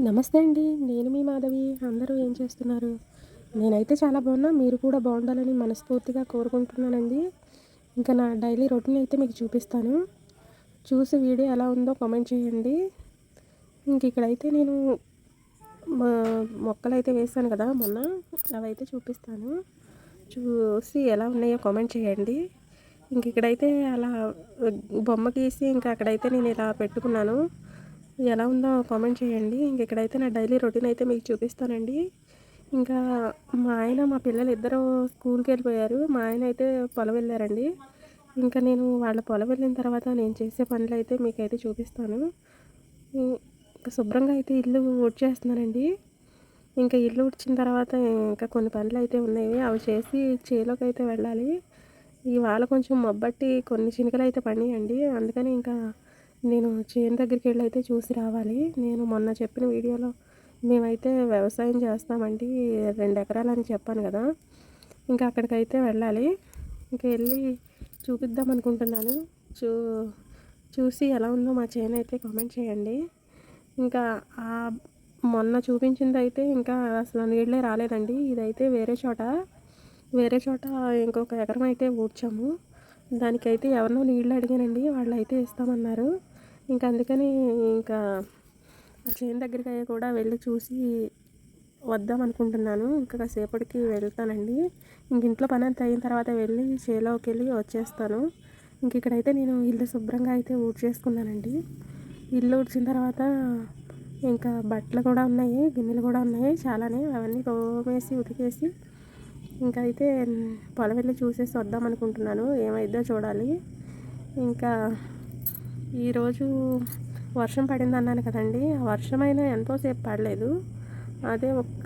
నమస్తే అండి. నేను మీ మాధవి. అందరూ ఏం చేస్తున్నారు? నేనైతే చాలా బాగున్నా. మీరు కూడా బాగుండాలని మనస్ఫూర్తిగా కోరుకుంటున్నానండి. ఇంకా నా డైలీ రొటీన్ అయితే మీకు చూపిస్తాను. చూసి వీడియో ఎలా ఉందో కామెంట్ చేయండి. ఇక్కడైతే నేను మా మొక్కలైతే వేసాను కదా మొన్న, అవైతే చూపిస్తాను. చూసి ఎలా ఉన్నాయో కామెంట్ చేయండి. ఇక్కడైతే అలా బొమ్మ గీసి అక్కడైతే నేను ఇలా పెట్టుకున్నాను. ఎలా ఉందో కామెంట్ చేయండి. ఇక్కడైతే నా డైలీ రొటీన్ అయితే మీకు చూపిస్తానండి. ఇంకా మా ఆయన మా పిల్లలు ఇద్దరు స్కూల్కి వెళ్ళిపోయారు. మా ఆయన అయితే పొలం వెళ్ళారండి. నేను వాళ్ళ పొలం వెళ్ళిన తర్వాత నేను చేసే పనులు అయితే మీకైతే చూపిస్తాను. శుభ్రంగా అయితే ఇల్లు ఊడ్చేస్తున్నానండి. ఇల్లు ఊడ్చిన తర్వాత ఇంకా కొన్ని పనులు అయితే ఉన్నాయి. అవి చేసి చేలోకి అయితే వెళ్ళాలి. ఇవాళ కొంచెం మబ్బట్టి కొన్ని చినుకలు అయితే పడినాయండి. అందుకని నేను చేను దగ్గరికి వెళ్ళి అయితే చూసి రావాలి. నేను మొన్న చెప్పిన వీడియోలో మేమైతే వ్యవసాయం చేస్తామండి, 2 ఎకరాలని చెప్పాను కదా. అక్కడికైతే వెళ్ళాలి. వెళ్ళి చూపిద్దాం అనుకుంటున్నాను. చూసి ఎలా ఉందో మా చేను అయితే కామెంట్ చేయండి. ఆ మొన్న చూపించింది అయితే అసలు నీళ్ళే రాలేదండి. ఇదైతే వేరే చోట ఇంకొక ఎకరం అయితే ఊడ్చాము. దానికైతే ఎవరినో నీళ్ళు అడిగానండి. వాళ్ళు అయితే ఇస్తామన్నారు. అందుకని ఆ చేను దగ్గరికి కూడా వెళ్ళి చూసి వద్దాం అనుకుంటున్నాను. కాసేపటికి వెళ్తానండి. ఇంట్లో పని అంతా అయిన తర్వాత వెళ్ళి చేలోకి వెళ్ళి వచ్చేస్తాను. ఇక్కడైతే నేను ఇల్లు శుభ్రంగా అయితే ఊడ్చేసుకున్నానండి. ఇల్లు ఊడ్చిన తర్వాత బట్టలు కూడా ఉన్నాయి, గిన్నెలు కూడా ఉన్నాయి చాలానే. అవన్నీ తోమేసి ఉతికేసి అయితే పొలం వెళ్ళి చూసేసి వద్దాం అనుకుంటున్నాను. ఏమైద్దో చూడాలి. ఈరోజు వర్షం పడింది అన్నాను కదండి. ఆ వర్షమైనా ఎంతోసేపు పడలేదు. అదే ఒక్క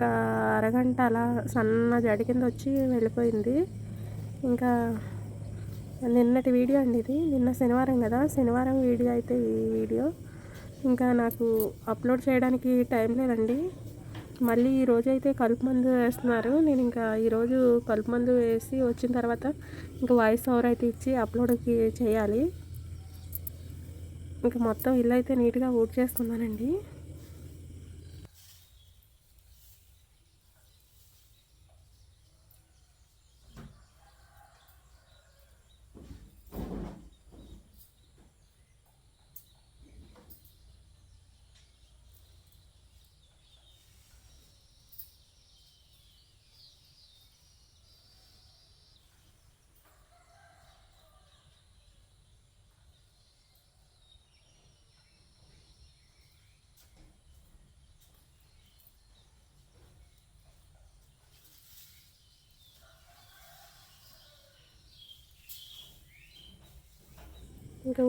అరగంట అలా సన్న జడి కింద వచ్చి వెళ్ళిపోయింది. నిన్నటి వీడియో అండి ఇది. నిన్న శనివారం కదా, శనివారం వీడియో అయితే ఈ వీడియో. నాకు అప్లోడ్ చేయడానికి టైం లేదండి. మళ్ళీ ఈరోజు అయితే కలుపు మందు వేస్తున్నారు. నేను ఈరోజు కలుపు మందు వేసి వచ్చిన తర్వాత వాయిస్ ఓవర్ అయితే ఇచ్చి అప్లోడ్కి చేయాలి. మొత్తం ఇల్లు అయితే నీట్గా ఊడ్చేసుకున్నానండి.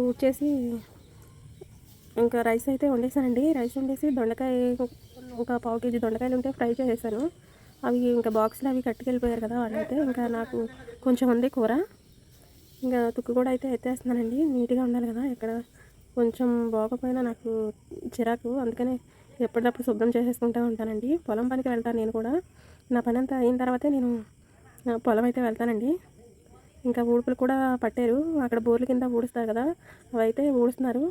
ఊడ్చేసి రైస్ అయితే వండేసానండి. రైస్ వండేసి దొండకాయ ఒక పావు కేజీ దొండకాయలు ఉంటే ఫ్రై చేసేసాను. అవి బాక్స్లో అవి కట్టుకెళ్ళిపోయారు కదా వాళ్ళైతే. నాకు కొంచెం ఉంది కూర. తుక్కు కూడా అయితే ఎత్తేస్తున్నానండి. నీట్గా ఉండాలి కదా. ఎక్కడ కొంచెం బాగోపోయినా నాకు చిరాకు. అందుకనే ఎప్పటికప్పుడు శుభ్రం చేసేసుకుంటూ ఉంటానండి. పొలం పనికి వెళ్తాను నేను కూడా. నా పని అంతా అయిన తర్వాతే నేను పొలం అయితే వెళ్తానండి. ఊడుపులు కూడా పట్టారు. అక్కడ బోర్ల కింద ఊడుస్తారు కదా, అవి అయితే ఊడుస్తున్నారు.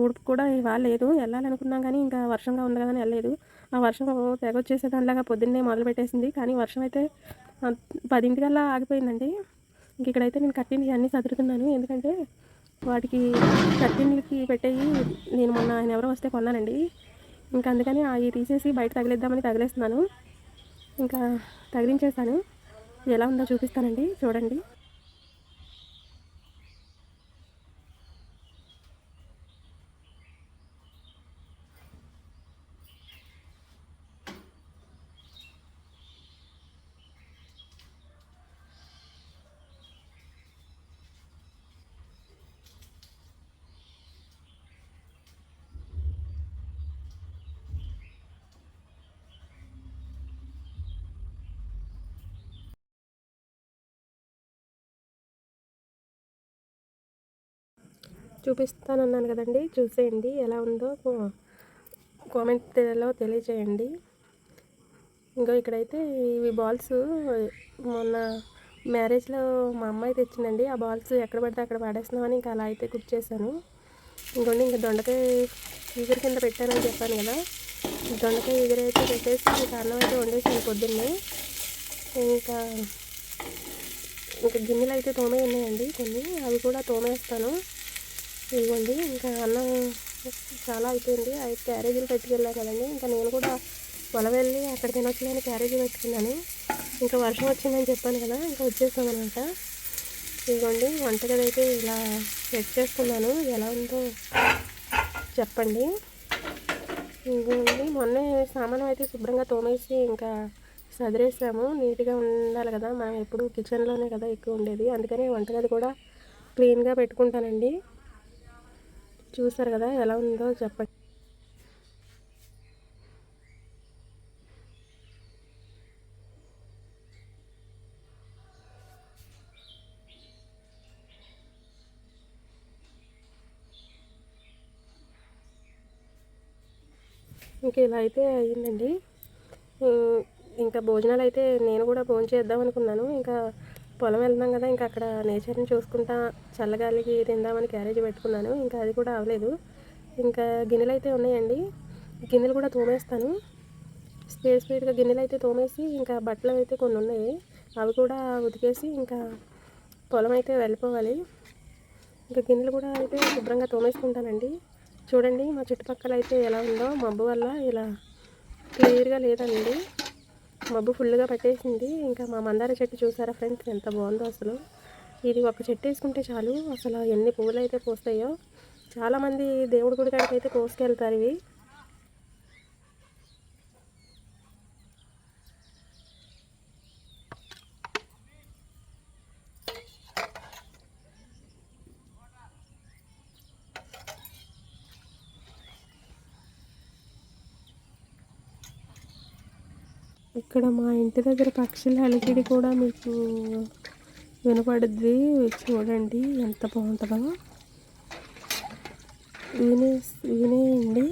ఊడుపు కూడా ఇవాళ లేదు. వెళ్ళాలనుకున్నాం కానీ వర్షంగా ఉంది కదా అని వెళ్ళలేదు. ఆ వర్షం తెగ వచ్చేసేదానిలాగా పొద్దున్నే మొదలు పెట్టేసింది. కానీ వర్షం అయితే 10 ఆగిపోయిందండి. ఇక్కడైతే నేను కట్టినవి అన్నీ సదురుతున్నాను. ఎందుకంటే వాటికి కట్టినకి పెట్టేవి నేను మొన్న ఆయన ఎవరో వస్తే కొన్నానండి. అందుకని అవి తీసేసి బయట తగిలిద్దామని తగిలేస్తున్నాను. తగిలించేసాను. ఎలా ఉందో చూపిస్తానండి, చూడండి. చూపిస్తానన్నాను కదండి, చూసేయండి. ఎలా ఉందో కామెంట్లో తెలియజేయండి. ఇక్కడైతే ఇవి బాల్స్ మొన్న మ్యారేజ్లో మా అమ్మాయి తెచ్చిందండి. ఆ బాల్స్ ఎక్కడ పడితే అక్కడ పడేస్తున్నామని అలా అయితే కుక్ చేశాను. దొండకాయ చీకటి కింద పెట్టానని చెప్పాను కదా. దొండకాయ ఎదురైతే పెట్టేసి ఇంకా అన్నం అయితే వండేసాను పొద్దున్నే. ఇంకా ఇంకా గిన్నెలు అయితే తోమే ఉన్నాయండి కొన్ని, అవి కూడా తోమేస్తాను. ఇవ్వండి ఇంకా అన్నం చాలా అయిపోయింది. 5 క్యారేజీలు పెట్టుకెళ్ళాను కదండి. ఇంకా నేను కూడా పొల వెళ్ళి అక్కడ తినొచ్చులేని క్యారేజీ పెట్టుకున్నాను. ఇంకా వర్షం వచ్చిందని చెప్పాను కదా, ఇంకా వచ్చేసామన్నమాట. ఇదిగోండి వంటగది అయితే ఇలా సెట్ చేసుకున్నాను. ఎలా ఉందో చెప్పండి. ఇదిగోండి మొన్నే సామాను అయితే శుభ్రంగా తోమేసి ఇంకా సదిరేసాము. నీట్గా ఉండాలి కదా, మనం ఎప్పుడు కిచెన్లోనే కదా ఎక్కువ ఉండేది, అందుకని వంటగది కూడా క్లీన్గా పెట్టుకుంటానండి. చూసారు కదా ఎలా ఉందో చెప్పండి. ఇంకా ఇలా అయితే అయ్యిందండి. ఇంకా భోజనాలు అయితే నేను కూడా భోజనం చేద్దాం అనుకున్నాను. ఇంకా పొలం వెళ్తున్నాం కదా, ఇంకా అక్కడ నేచర్ని చూసుకుంటా చల్లగాలికి తిందామని క్యారేజీ పెట్టుకున్నాను. ఇంకా అది కూడా అవ్వలేదు. ఇంకా గిన్నెలు అయితే ఉన్నాయండి, గిన్నెలు కూడా తోమేస్తాను. స్పీడ్గా గిన్నెలు అయితే తోమేసి ఇంకా బట్టలు అయితే కొన్ని ఉన్నాయి, అవి కూడా ఉతికేసి ఇంకా పొలం అయితే వెళ్ళిపోవాలి. ఇంకా గిన్నెలు కూడా అయితే శుభ్రంగా తోమేసుకుంటానండి. చూడండి మా చుట్టుపక్కల అయితే ఎలా ఉందో, మబ్బు వల్ల ఇలా క్లియర్గా లేదండి, మబ్బు ఫుల్గా పట్టేసింది. ఇంకా మా మందార చెట్టు చూసారా ఫ్రెండ్స్, ఎంత బాగుందో అసలు. ఇది ఒక చెట్టు వేసుకుంటే చాలు, అసలు ఎన్ని పువ్వులు అయితే పూస్తాయో. చాలామంది దేవుడి గుడి కాడికి అయితే కోసుకెళ్తారు ఇవి. ఇక్కడ మా ఇంటి దగ్గర పక్షుల అలికిడి కూడా మీకు వినపడుద్ది. చూడండి ఎంత బాగుంటుందో. వినేయండి.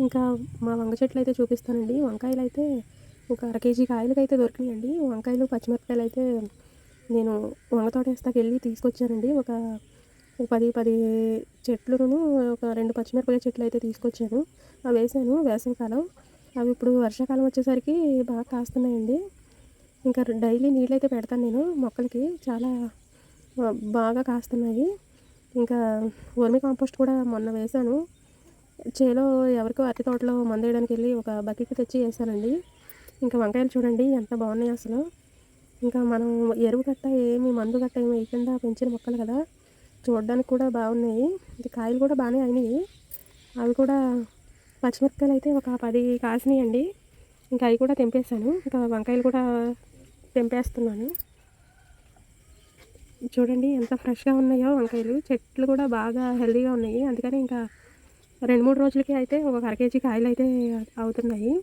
ఇంకా మా వంగ చెట్లు అయితే చూపిస్తానండి. వంకాయలు అయితే ఒక 1/2 కేజీ కాయలకి అయితే దొరికినాయండి. వంకాయలు పచ్చిమిరపకాయలు అయితే నేను వంగ తోట వేస్తాకి వెళ్ళి తీసుకొచ్చానండి. ఒక 10 చెట్లును ఒక 2 పచ్చిమిరపకాయ చెట్లు అయితే తీసుకొచ్చాను. అవి వేసాను వేసవికాలం. అవి ఇప్పుడు వర్షాకాలం వచ్చేసరికి బాగా కాస్తున్నాయండి. ఇంకా డైలీ నీళ్ళు అయితే పెడతాను నేను మొక్కలకి, చాలా బాగా కాస్తున్నాయి. ఇంకా వర్మి కాంపోస్ట్ కూడా మొన్న వేశాను. చేలో ఎవరికో అరటి తోటలో మందు వేయడానికి వెళ్ళి ఒక బకెట్ తెచ్చి వేసానండి. ఇంకా వంకాయలు చూడండి ఎంత బాగున్నాయి అసలు. ఇంకా మనం ఎరువు గట్ట ఏమి మందు గట్ట ఏమి వేయకుండా పెంచిన మొక్కలు కదా, చూడడానికి కూడా బాగున్నాయి. ఇది కాయలు కూడా బాగానే అయినాయి. అవి కూడా పచ్చిమిరపకాయలు అయితే ఒక 10 కాసినాయండి. ఇంకా అవి కూడా తెంపేశాను. ఇంకా వంకాయలు కూడా తెంపేస్తున్నాను. చూడండి ఎంత ఫ్రెష్గా ఉన్నాయో వంకాయలు. చెట్లు కూడా బాగా హెల్తీగా ఉన్నాయి. అందుకని ఇంకా 2-3 రోజులకి అయితే ఒక 1/2 కేజీ కాయలు అయితే అవుతున్నాయి.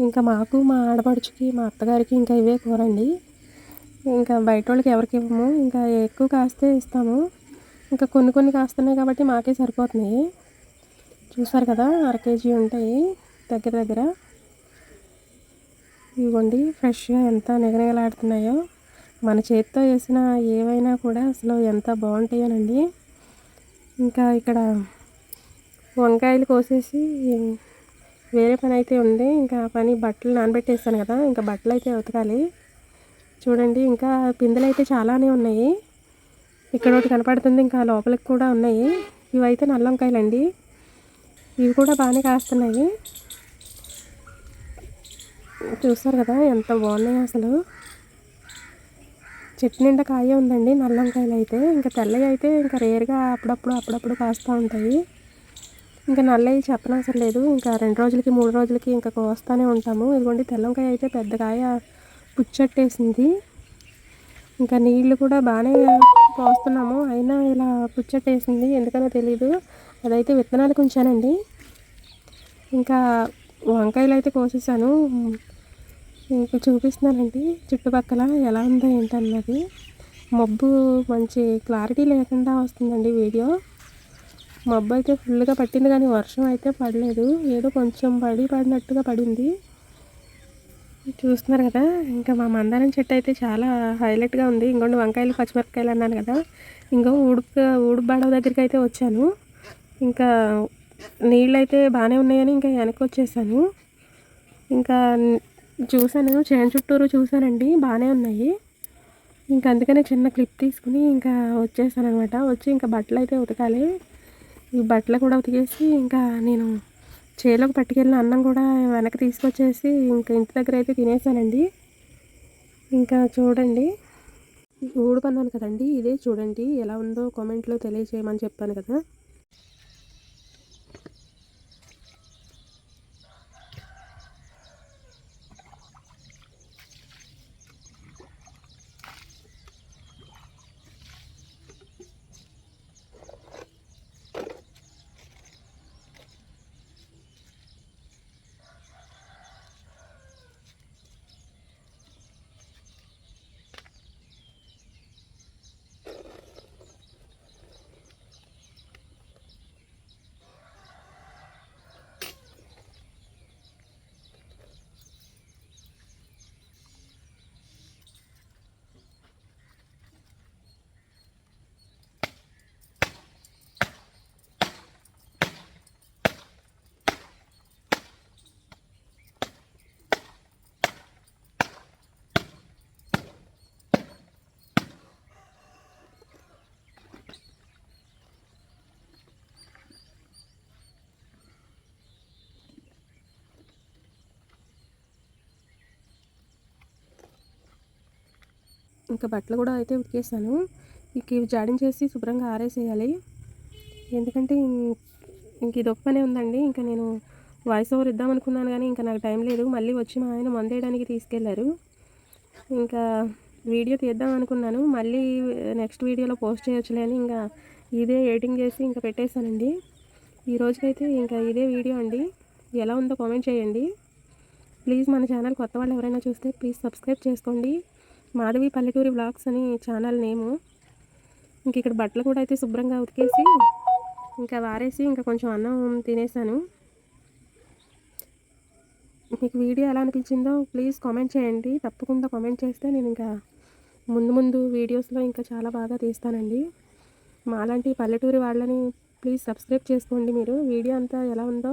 ఇంకా మాకు, మా ఆడపడుచుకి, మా అత్తగారికి ఇంకా ఇవే కూరండి. ఇంకా బయట వాళ్ళకి ఎవరికి ఇవ్వము. ఇంకా ఎక్కువ కాస్తే ఇస్తాము. ఇంకా కొన్ని కాస్తున్నాయి కాబట్టి మాకే సరిపోతున్నాయి. చూసారు కదా, 1/2 కేజీ ఉంటాయి దగ్గర దగ్గర. ఇవ్వండి ఫ్రెష్గా ఎంత నిగనిగలాడుతున్నాయో. మన చేతితో వేసిన ఏవైనా కూడా అసలు ఎంత బాగుంటాయోనండి. ఇంకా ఇక్కడ వంకాయలు కోసేసి వేరే పని అయితే ఉంది. ఇంకా పని బట్టలు నానబెట్టేస్తాను కదా, ఇంకా బట్టలు అయితే ఉతకాలి. చూడండి ఇంకా పిందెలు అయితే చాలానే ఉన్నాయి. ఇక్కడ ఒకటి కనపడుతుంది, ఇంకా లోపలికి కూడా ఉన్నాయి. ఇవైతే నల్ల వంకాయలండి. ఇవి కూడా బాగానే కాస్తున్నాయి. చూస్తారు కదా ఎంత బాగున్నాయి అసలు. చెట్టు నిండా కాయ ఉందండి నల్ల వంకాయలు అయితే. ఇంకా తెల్లవి అయితే ఇంకా రేర్గా అప్పుడప్పుడు కాస్తూ ఉంటాయి. ఇంకా నల్లవి చెప్పనవసరం లేదు. ఇంకా 2 రోజులకి 3 రోజులకి ఇంకా కోస్తూనే ఉంటాము. ఇదిగోండి తెల్ల వంకాయ అయితే పెద్ద కాయ పుచ్చట్టేసింది. ఇంకా నీళ్ళు కూడా బాగానే పోస్తున్నాము, అయినా ఇలా పుచ్చట్టేసింది. ఎందుకనో తెలీదు. అదైతే విత్తనాలకు ఉంచానండి. ఇంకా వంకాయలు అయితే కోసేసాను. ఇంకా చూపిస్తున్నానండి చుట్టుపక్కల ఎలా ఉందో ఏంటన్నది. మబ్బు మంచి క్లారిటీ లేకుండా వస్తుందండి వీడియో. మబ్బు అయితే ఫుల్గా పట్టింది కానీ వర్షం అయితే పడలేదు. ఏదో కొంచెం పడినట్టుగా పడింది. చూస్తున్నారు కదా, ఇంకా మా మందారం చెట్టు అయితే చాలా హైలైట్గా ఉంది. ఇంకొండి వంకాయలు పచ్చిమిరపకాయలు అన్నాను కదా, ఇంకో ఊడుపు బాడవ దగ్గరికి అయితే వచ్చాను. ఇంకా నీళ్ళు అయితే బాగానే ఉన్నాయని ఇంకా వెనక్కి వచ్చేసాను. ఇంకా చూసాను, చేను చుట్టూరు చూసానండి, బాగానే ఉన్నాయి. ఇంకా అందుకనే చిన్న క్లిప్ తీసుకుని ఇంకా వచ్చేసాను అనమాట. వచ్చి ఇంకా బట్టలు అయితే ఉతకాలి. ఈ బట్టలు కూడా ఉతికేసి ఇంకా నేను చేలోకి పట్టుకెళ్ళిన అన్నం కూడా వెనక్కి తీసుకొచ్చేసి ఇంకా ఇంటి దగ్గర అయితే తినేసానండి. ఇంకా చూడండి, ఊడుపన్నాను కదండి, ఇదే చూడండి ఎలా ఉందో కామెంట్లో తెలియజేయమని చెప్పాను కదా. ఇంకా బట్టలు కూడా అయితే ఉతికేసాను. ఇంక ఇవి జాడించేసి శుభ్రంగా ఆరేసేయాలి. ఎందుకంటే ఇంక ఇది ఒక పనే ఉందండి. ఇంకా నేను వాయిస్ ఓవర్ ఇద్దామనుకున్నాను కానీ ఇంకా నాకు టైం లేదు. మళ్ళీ వచ్చి మా ఆయన మందేయడానికి తీసుకెళ్లారు. ఇంకా వీడియో తీద్దాం అనుకున్నాను, మళ్ళీ నెక్స్ట్ వీడియోలో పోస్ట్ చేయొచ్చులే అని ఇంకా ఇదే ఎడిటింగ్ చేసి ఇంకా పెట్టేశానండి. ఈ రోజుకైతే ఇంకా ఇదే వీడియో అండి. ఎలా ఉందో కామెంట్ చేయండి. ప్లీజ్ మన ఛానల్ కొత్త వాళ్ళు ఎవరైనా చూస్తే ప్లీజ్ సబ్స్క్రైబ్ చేసుకోండి. మాధవి పల్లెటూరి వ్లాగ్స్ అని ఛానల్ నేము. ఇంక ఇక్కడ బట్టలు కూడా అయితే శుభ్రంగా ఉతికేసి ఇంకా వారేసి ఇంకా కొంచెం అన్నం తినేసాను. మీకు వీడియో ఎలా అనిపించిందో ప్లీజ్ కామెంట్ చేయండి. తప్పకుండా కామెంట్ చేస్తే నేను ఇంకా ముందు ముందు వీడియోస్లో ఇంకా చాలా బాగా తీస్తానండి. మాలాంటి పల్లెటూరి వాళ్ళని ప్లీజ్ సబ్స్క్రైబ్ చేసుకోండి. మీరు వీడియో అంతా ఎలా ఉందో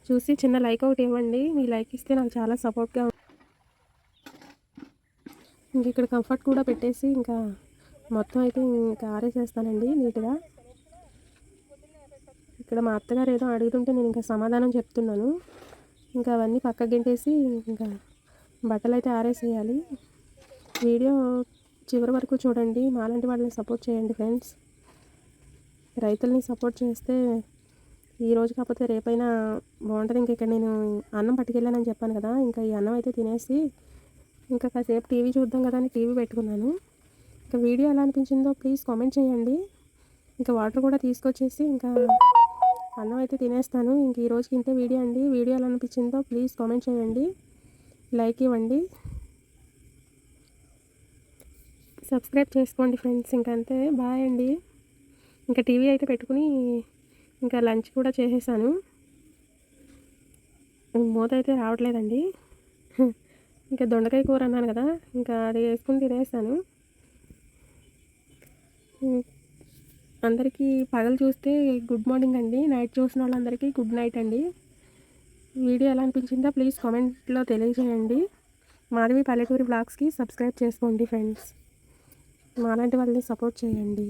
చూసి చిన్న లైక్ ఒకటి ఇవ్వండి. మీ లైక్ ఇస్తే నాకు చాలా సపోర్ట్గా. ఇంక ఇక్కడ కంఫర్ట్ కూడా పెట్టేసి ఇంకా మొత్తం అయితే ఇంకా ఆరేసేస్తానండి నీట్గా. ఇక్కడ మా అత్తగారు ఏదో అడుగుతుంటే నేను ఇంకా సమాధానం చెప్తున్నాను. ఇంకా అవన్నీ పక్కకు గెంటేసి ఇంకా బట్టలు అయితే ఆరేసేయాలి. వీడియో చివరి వరకు చూడండి. మాలాంటి వాళ్ళని సపోర్ట్ చేయండి ఫ్రెండ్స్. రైతుల్ని సపోర్ట్ చేస్తే ఈరోజు కాకపోతే రేపైనా బాగుంటుంది. ఇంక ఇక్కడ నేను అన్నం పట్టుకెళ్ళానని చెప్పాను కదా, ఇంకా ఈ అన్నం అయితే తినేసి ఇంకా కాసేపు టీవీ చూద్దాం కదా అని టీవీ పెట్టుకున్నాను. ఇంకా వీడియో ఎలా అనిపించిందో ప్లీజ్ కామెంట్ చేయండి. ఇంకా వాటర్ కూడా తీసుకొచ్చేసి ఇంకా అన్నం అయితే తినేస్తాను. ఇంక ఈ రోజుకి ఇంతే వీడియో అండి. వీడియో ఎలా అనిపించిందో ప్లీజ్ కామెంట్ చేయండి, లైక్ ఇవ్వండి, సబ్స్క్రైబ్ చేసుకోండి ఫ్రెండ్స్. ఇంకా అంతే, బాయ్ అండి. ఇంకా టీవీ అయితే పెట్టుకుని ఇంకా లంచ్ కూడా చేసేసాను. మూత అయితే రావట్లేదండి. ఇంకా దొండకాయ కూర అన్నాను కదా, ఇంకా అది వేసుకుని తినేసాను. అందరికీ పగలు చూస్తే గుడ్ మార్నింగ్ అండి, నైట్ చూసిన వాళ్ళందరికీ గుడ్ నైట్ అండి. వీడియో ఎలా అనిపించిందో ప్లీజ్ కామెంట్లో తెలియజేయండి. మాధవి పల్లెటూరి బ్లాగ్స్కి సబ్స్క్రైబ్ చేసుకోండి ఫ్రెండ్స్. మాలాంటి వాళ్ళని సపోర్ట్ చేయండి.